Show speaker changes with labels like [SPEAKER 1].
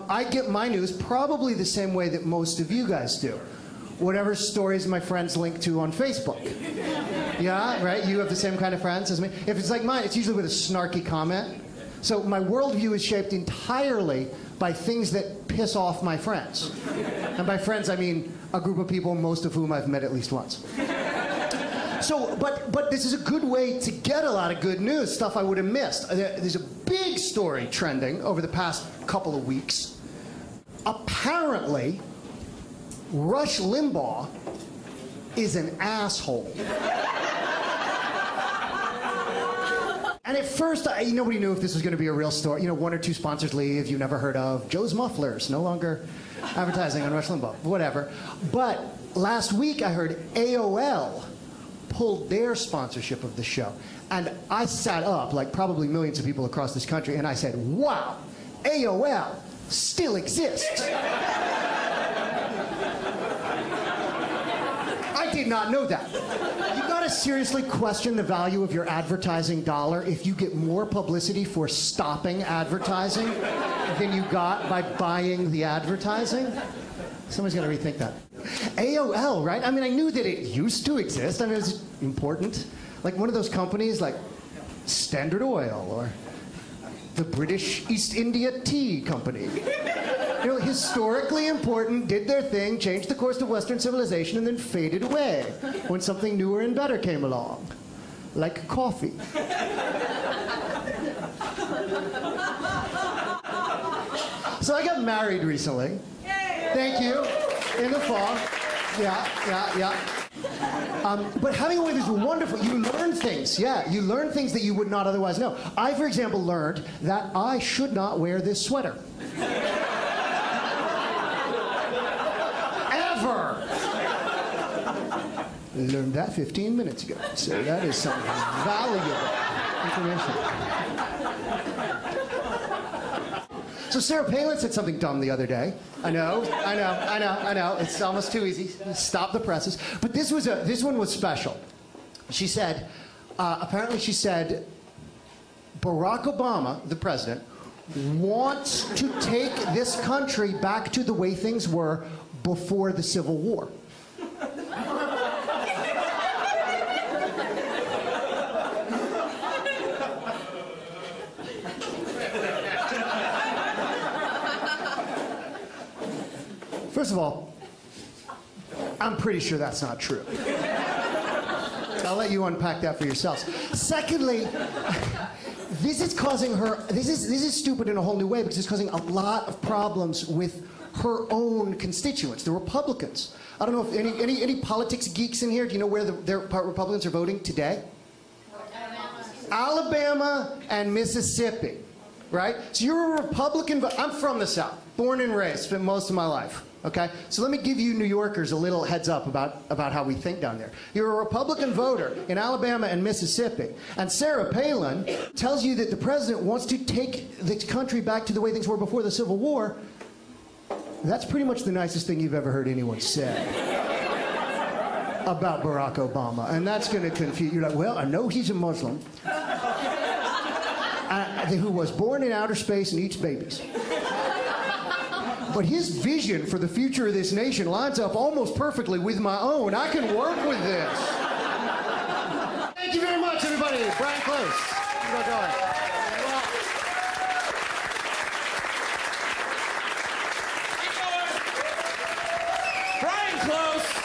[SPEAKER 1] I get my news probably the same way that most of you guys do. Whatever stories my friends link to on Facebook. Yeah, right? You have the same kind of friends as me? If it's like mine, it's usually with a snarky comment. So my worldview is shaped entirely by things that piss off my friends. And by friends, I mean a group of people, most of whom I've met at least once. So, but this is a good way to get a lot of good news, stuff I would have missed. There's a big story trending over the past couple of weeks. Apparently, Rush Limbaugh is an asshole. And at first, nobody knew if this was going to be a real story. You know, one or two sponsors leave you never heard of. Joe's Mufflers, no longer advertising on Rush Limbaugh, whatever. But last week, I heard AOL pulled their sponsorship of the show. And I sat up, like probably millions of people across this country, and I said, wow, AOL still exists. I did not know that. You gotta seriously question the value of your advertising dollar if you get more publicity for stopping advertising than you got by buying the advertising. Somebody's gotta rethink that. AOL, right? I mean, I knew that it used to exist. I mean, it was important. Like one of those companies like Standard Oil or the British East India Tea Company. You know, historically important, did their thing, changed the course of Western civilization, and then faded away when something newer and better came along, like coffee. So I got married recently. Thank you. In the fall. Yeah. But having a wife is wonderful. You learn things. Yeah, you learn things that you would not otherwise know. I, for example, learned that I should not wear this sweater. Ever. Learned that 15 minutes ago. So that is some valuable information. So Sarah Palin said something dumb the other day. I know. It's almost too easy. Stop the presses. But this one was special. She said, apparently she said, Barack Obama, the president, wants to take this country back to the way things were before the Civil War. First of all, I'm pretty sure that's not true. I'll let you unpack that for yourselves. Secondly, this is causing her, this is stupid in a whole new way because it's causing a lot of problems with her own constituents, the Republicans. I don't know if any politics geeks in here, do you know where their Republicans are voting today? Alabama and Mississippi, right? So you're a Republican, I'm from the South, born and raised, spent most of my life. Okay, so let me give you New Yorkers a little heads up about how we think down there. You're a Republican voter in Alabama and Mississippi, and Sarah Palin tells you that the president wants to take the country back to the way things were before the Civil War. That's pretty much the nicest thing you've ever heard anyone say about Barack Obama, and that's going to confuse you. Like, well, I know he's a Muslim who was born in outer space and eats babies. But his vision for the future of this nation lines up almost perfectly with my own. I can work with this. Thank you very much, everybody. Bryan Close. Keep on going.
[SPEAKER 2] Bryan Close.